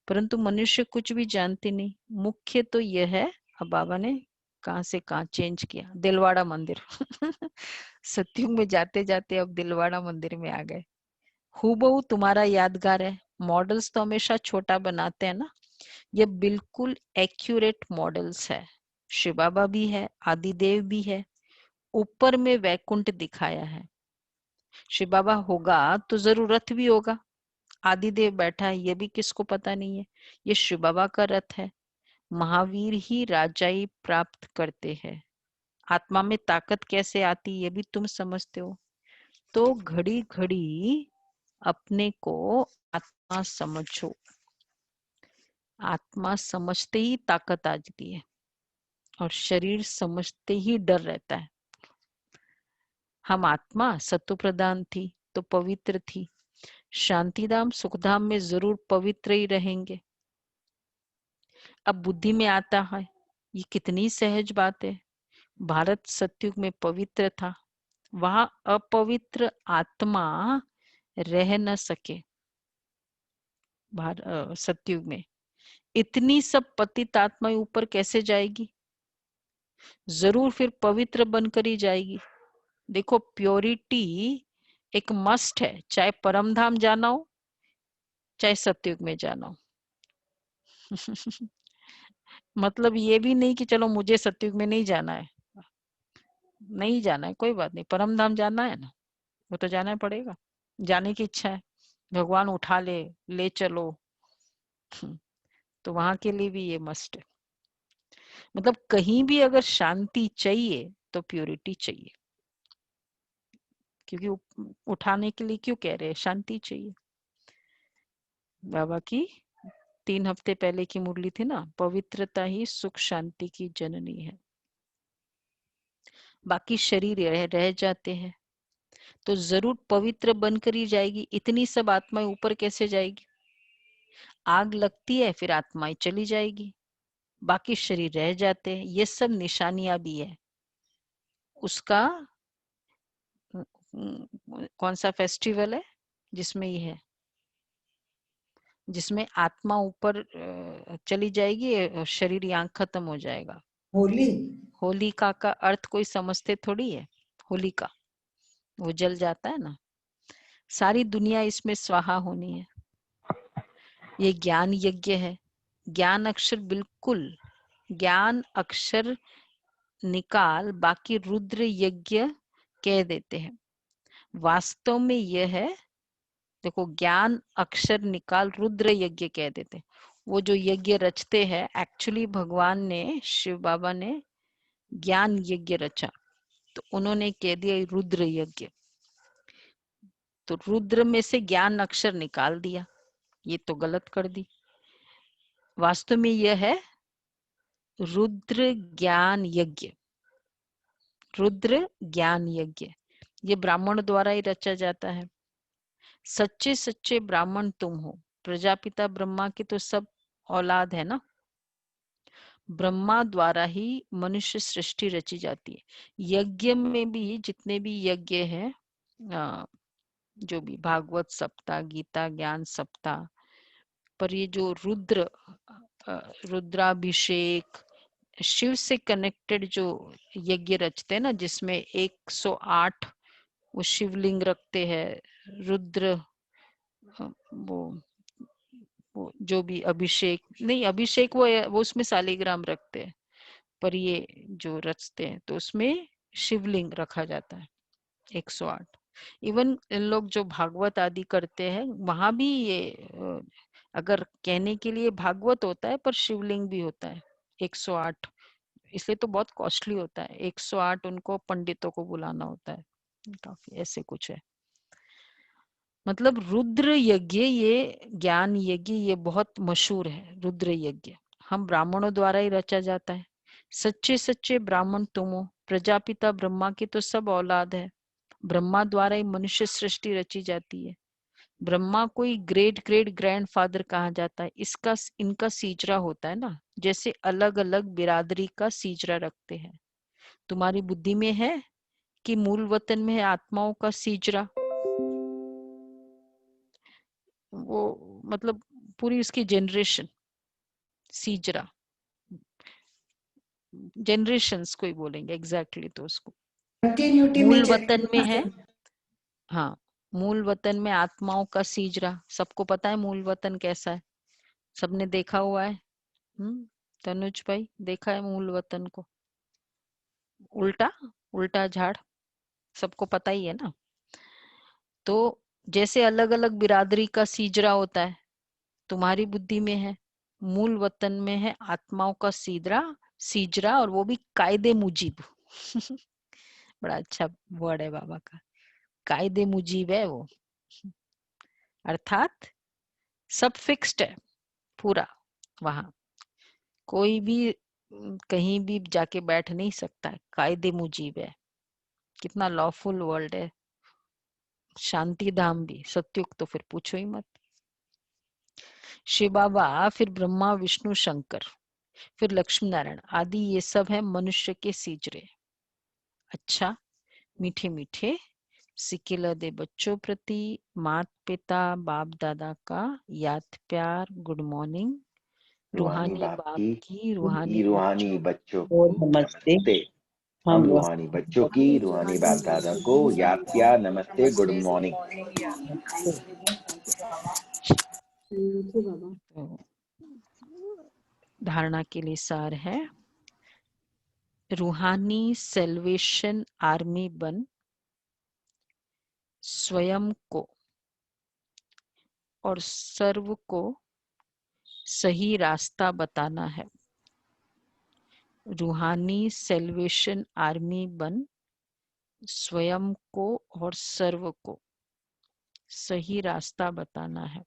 परंतु मनुष्य कुछ भी जानते नहीं। मुख्य तो यह है, अब बाबा ने कहां से कहां चेंज किया, दिलवाड़ा मंदिर। सत्युग में जाते जाते अब दिलवाड़ा मंदिर में आ गए। हूबहू तुम्हारा यादगार है। मॉडल्स तो हमेशा छोटा बनाते हैं ना, ये बिल्कुल एक्यूरेट मॉडल्स है। शिव बाबा भी है, आदिदेव भी है, ऊपर में वैकुंठ दिखाया है। शिव बाबा होगा तो जरूर रथ भी होगा। आदिदेव बैठा है, ये भी किसको पता नहीं है। ये शिव बाबा का रथ है। महावीर ही राजाई प्राप्त करते हैं। आत्मा में ताकत कैसे आती, ये भी तुम समझते हो। तो घड़ी घड़ी अपने को आत्मा समझो। आत्मा समझते ही ताकत आ जाती है, और शरीर समझते ही डर रहता है। हम आत्मा सत्व प्रधान थी तो पवित्र थी। शांतिधाम सुखधाम में जरूर पवित्र ही रहेंगे। अब बुद्धि में आता है, ये कितनी सहज बात है। भारत सतयुग में पवित्र था, वहां अपवित्र आत्मा रह न सके। सतयुग में इतनी सब पतित आत्माएं ऊपर कैसे जाएगी? जरूर फिर पवित्र बनकर ही जाएगी। देखो, प्योरिटी एक मस्ट है, चाहे परम धाम जाना हो चाहे सतयुग में जाना हो। मतलब ये भी नहीं कि चलो मुझे सतयुग में नहीं जाना है, नहीं जाना है कोई बात नहीं, परम धाम जाना है ना, वो तो जाना पड़ेगा। जाने की इच्छा है, भगवान उठा ले चलो, तो वहां के लिए भी ये मस्ट है। मतलब कहीं भी अगर शांति चाहिए तो प्योरिटी चाहिए, क्योंकि उठाने के लिए क्यों कह रहे हैं, शांति चाहिए। बाबा की 3 हफ्ते पहले की मुरली थी ना, पवित्रता ही सुख शांति की जननी है। बाकी शरीर रह जाते हैं तो जरूर पवित्र बनकर ही जाएगी। इतनी सब आत्माएं ऊपर कैसे जाएगी? आग लगती है फिर आत्माएं चली जाएगी, बाकी शरीर रह जाते हैं। ये सब निशानियां भी है उसका। कौन सा फेस्टिवल है जिसमें ये है, जिसमें आत्मा ऊपर चली जाएगी, शरीर यहाँ खत्म हो जाएगा? होली। होलिका का अर्थ कोई समझते थोड़ी है। होलिका वो जल जाता है ना, सारी दुनिया इसमें स्वाहा होनी है। ये ज्ञान यज्ञ है। ज्ञान अक्षर बिल्कुल, ज्ञान अक्षर निकाल बाकी रुद्र यज्ञ कह देते हैं। वास्तव में यह है, देखो, ज्ञान अक्षर निकाल रुद्र यज्ञ कह देते हैं। वो जो यज्ञ रचते हैं एक्चुअली भगवान ने, शिव बाबा ने ज्ञान यज्ञ रचा, तो उन्होंने कह दिया रुद्र यज्ञ। तो रुद्र में से ज्ञान अक्षर निकाल दिया, ये तो गलत कर दी। वास्तव में यह है रुद्र ज्ञान यज्ञ। रुद्र ज्ञान यज्ञ ये ब्राह्मण द्वारा ही रचा जाता है। सच्चे सच्चे ब्राह्मण तुम हो। प्रजापिता ब्रह्मा की तो सब औलाद है ना, ब्रह्मा द्वारा ही मनुष्य सृष्टि रची जाती है। यज्ञ में भी जितने भी यज्ञ हैं, जो भी भागवत सप्ताह, गीता ज्ञान सप्ताह, पर ये जो रुद्राभिषेक, शिव से कनेक्टेड जो यज्ञ रचते हैं ना, जिसमें 108 वो शिवलिंग रखते हैं, रुद्र, वो जो भी अभिषेक नहीं, अभिषेक वो उसमें शालिग्राम रखते हैं, पर ये जो रचते हैं तो उसमें शिवलिंग रखा जाता है 108। इवन इन लोग जो भागवत आदि करते हैं वहां भी ये अगर कहने के लिए भागवत होता है पर शिवलिंग भी होता है 108, इसलिए तो बहुत कॉस्टली होता है। 108 उनको पंडितों को बुलाना होता है, काफी ऐसे कुछ है। मतलब रुद्र यज्ञ, ये ज्ञान यज्ञ, ये बहुत मशहूर है रुद्र यज्ञ। हम ब्राह्मणों द्वारा ही रचा जाता है। सच्चे सच्चे ब्राह्मण तुम हो। प्रजापिता ब्रह्मा की तो सब औलाद है, ब्रह्मा द्वारा ही मनुष्य सृष्टि रची जाती है। ब्रह्मा कोई ग्रेट ग्रेट ग्रैंड फादर कहा जाता है, इसका इनका सीजरा होता है ना, जैसे अलग अलग बिरादरी का सीजरा रखते हैं। तुम्हारी बुद्धि में है कि मूल वतन में है आत्माओं का सीजरा, वो मतलब पूरी उसकी जनरेशन, सीजरा, जनरेशंस कोई बोलेंगे एग्जैक्टली तो उसको कंटिन्यूटी मूल में वतन में है। चलेगा। हाँ, मूल वतन में आत्माओं का सीजरा। सबको पता है मूल वतन कैसा है, सबने देखा हुआ है। तनुज भाई देखा है मूल वतन को? उल्टा उल्टा झाड़, सबको पता ही है ना। तो जैसे अलग अलग बिरादरी का सीजरा होता है, तुम्हारी बुद्धि में है मूल वतन में है आत्माओं का सीजरा, और वो भी कायदे मुजीब। बड़ा अच्छा वर्ड है बाबा का, कायदे मुजीब है वो, अर्थात सब फिक्स्ड है पूरा। वहां कोई भी कहीं भी जाके बैठ नहीं सकता, कायदे मुजीब है। कितना लॉफुल वर्ल्ड है। शांति धाम भी, सत्युग तो फिर पूछो ही मत। शिव बाबा, फिर ब्रह्मा विष्णु शंकर, फिर लक्ष्मी नारायण आदि ये सब है मनुष्य के सीजरे। अच्छा, मीठे मीठे सिकिला दे बच्चों प्रति मात पिता बाप दादा का याद प्यार गुड मॉर्निंग। रूहानी बाप की रूहानी बच्चों और को नमस्ते। नमस्ते। हम रूहानी बच्चों की रूहानी बाप दादा को याद किया, नमस्ते, गुड मॉर्निंग। तो धारणा के लिए सार है, रूहानी सेल्वेशन आर्मी बन स्वयं को और सर्व को सही रास्ता बताना है। रूहानी सेल्वेशन आर्मी बन स्वयं को और सर्व को सही रास्ता बताना है।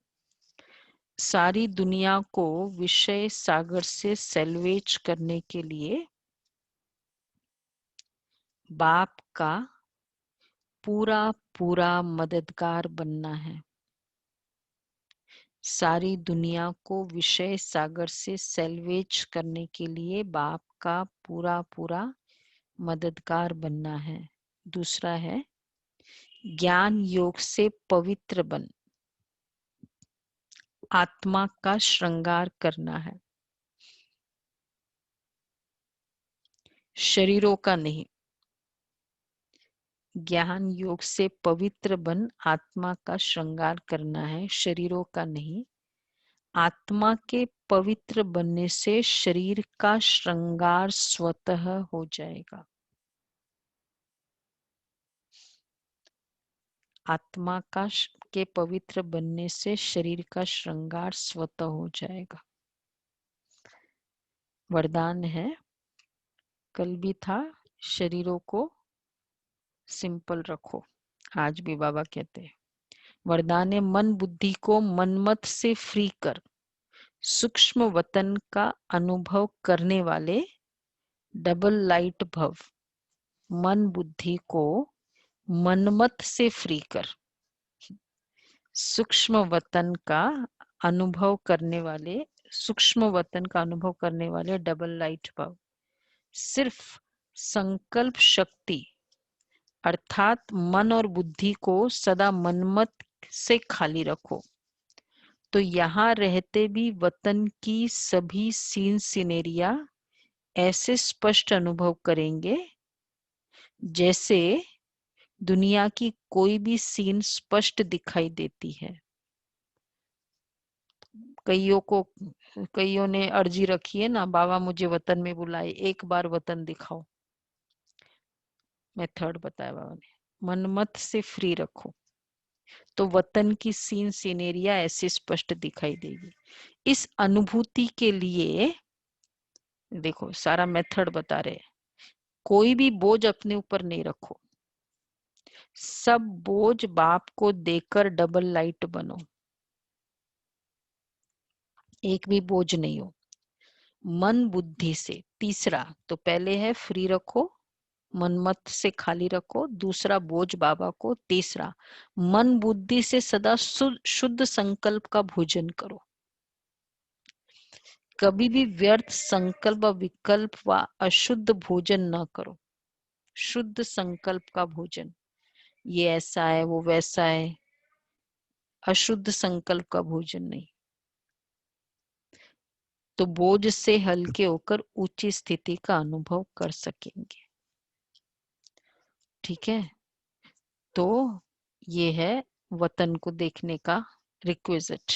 सारी दुनिया को विषय सागर से सेल्वेज करने के लिए बाप का पूरा पूरा मददगार बनना है। सारी दुनिया को विषय सागर से सेल्वेज करने के लिए बाप का पूरा पूरा मददगार बनना है। दूसरा है, ज्ञान योग से पवित्र बन आत्मा का श्रृंगार करना है, शरीरों का नहीं। ज्ञान योग से पवित्र बन आत्मा का श्रृंगार करना है, शरीरों का नहीं। आत्मा के पवित्र बनने से शरीर का श्रृंगार स्वतः हो जाएगा। आत्मा का के पवित्र बनने से शरीर का श्रृंगार स्वतः हो जाएगा। वरदान है, कल भी था शरीरों को सिंपल रखो, आज भी बाबा कहते हैं। वरदान है, मन बुद्धि को मनमत से फ्री कर सूक्ष्म वतन का अनुभव करने वाले डबल लाइट भव। मन बुद्धि को मनमत से फ्री कर सूक्ष्म वतन का अनुभव करने वाले, सूक्ष्म वतन का अनुभव करने वाले डबल लाइट भव। सिर्फ संकल्प शक्ति अर्थात मन और बुद्धि को सदा मनमत से खाली रखो, तो यहाँ रहते भी वतन की सभी सीन सिनेरिया ऐसे स्पष्ट अनुभव करेंगे जैसे दुनिया की कोई भी सीन स्पष्ट दिखाई देती है। कईयों ने अर्जी रखी है ना, बाबा मुझे वतन में बुलाए, एक बार वतन दिखाओ। मेथड बताया बाबा ने, मनमत से फ्री रखो तो वतन की सीन सिनेरिया ऐसे स्पष्ट दिखाई देगी। इस अनुभूति के लिए देखो सारा मेथड बता रहे हैं। कोई भी बोझ अपने ऊपर नहीं रखो, सब बोझ बाप को देकर डबल लाइट बनो। एक भी बोझ नहीं हो, मन बुद्धि से। तीसरा तो पहले है फ्री रखो, मनमत से खाली रखो। दूसरा बोझ बाबा को। तीसरा मन बुद्धि से सदा शुद्ध संकल्प का भोजन करो। कभी भी व्यर्थ संकल्प विकल्प व अशुद्ध भोजन न करो। शुद्ध संकल्प का भोजन, ये ऐसा है वो वैसा है, अशुद्ध संकल्प का भोजन नहीं। तो बोझ से हल्के होकर ऊंची स्थिति का अनुभव कर सकेंगे। ठीक है, तो ये है वतन को देखने का रिक्विजिट,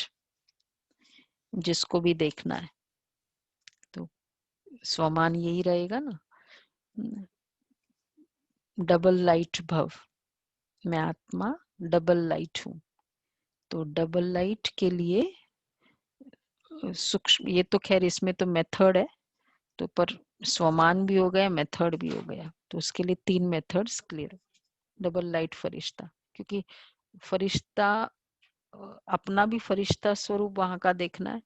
जिसको भी देखना है। तो स्वमान यही रहेगा ना, डबल लाइट भव। मैं आत्मा डबल लाइट हूं, तो डबल लाइट के लिए सूक्ष्म, ये तो खैर इसमें तो मेथड है, तो पर स्वमान भी हो गया, मेथड भी हो गया। तो उसके लिए 3 मेथड्स क्लियर। डबल लाइट फरिश्ता, क्योंकि फरिश्ता अपना भी फरिश्ता स्वरूप वहां का देखना है,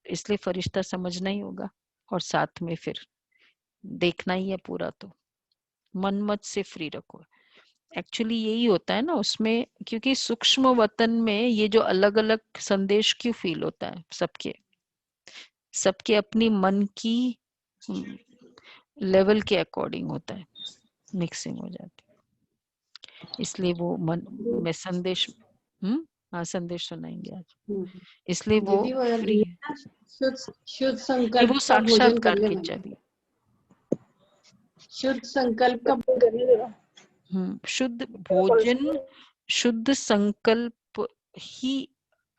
इसलिए फरिश्ता समझना ही होगा और साथ में फिर देखना ही है पूरा। तो मन मत से फ्री रखो। एक्चुअली यही होता है ना उसमें, क्योंकि सूक्ष्म वतन में ये जो अलग अलग संदेश क्यों फील होता है सबके, सबके अपनी मन की लेवल के अकॉर्डिंग होता है, मिक्सिंग हो जाती है। इसलिए वो मन में संदेश हाँ संदेश सुनाएंगे आज। इसलिए वो दीदी वो फ्री ये है। ना शुद्ध नहीं, संकल्प वो का भोजन साक्षात्कार करने की वाली, चाबी। शुद्ध संकल्प का शुद्ध भोजन, शुद्ध संकल्प ही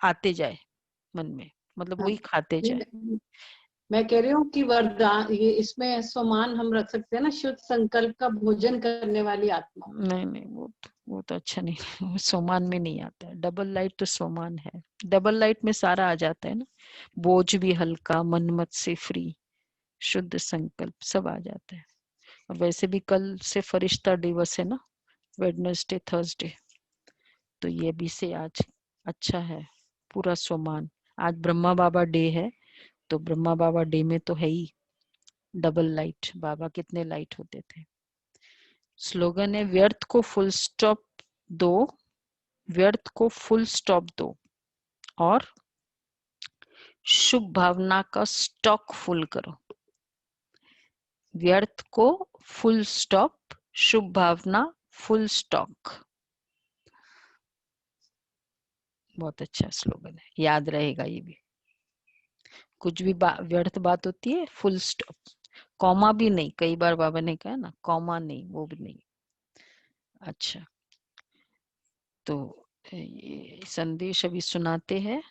आते जाए मन में, मतलब वही खाते जाए। मैं कह रही हूँ कि वरदान ये इसमें समान हम रख सकते हैं ना, शुद्ध संकल्प का भोजन करने वाली आत्मा। नहीं वो तो अच्छा नहीं, वो सोमान में नहीं आता है। डबल लाइट तो सोमान है, डबल लाइट में सारा आ जाता है ना, बोझ भी हल्का, मनमत से फ्री, शुद्ध संकल्प सब आ जाता है। और वैसे भी कल से फरिश्ता दिवस है ना, वेडनेसडे थर्सडे, तो ये भी से आज अच्छा है पूरा सोमान। आज ब्रह्मा बाबा डे है, तो ब्रह्मा बाबा डे में तो है ही डबल लाइट। बाबा कितने लाइट होते थे। स्लोगन है व्यर्थ को फुल स्टॉप दो, व्यर्थ को फुल स्टॉप दो और शुभ भावना का स्टॉक फुल करो। व्यर्थ को फुल स्टॉप, शुभ भावना फुल स्टॉक। बहुत अच्छा स्लोगन है, याद रहेगा ये भी। कुछ भी व्यर्थ बात होती है फुल स्टॉप, कॉमा भी नहीं। कई बार बाबा ने कहा ना कॉमा नहीं, वो भी नहीं। अच्छा, तो ये संदेश अभी सुनाते हैं।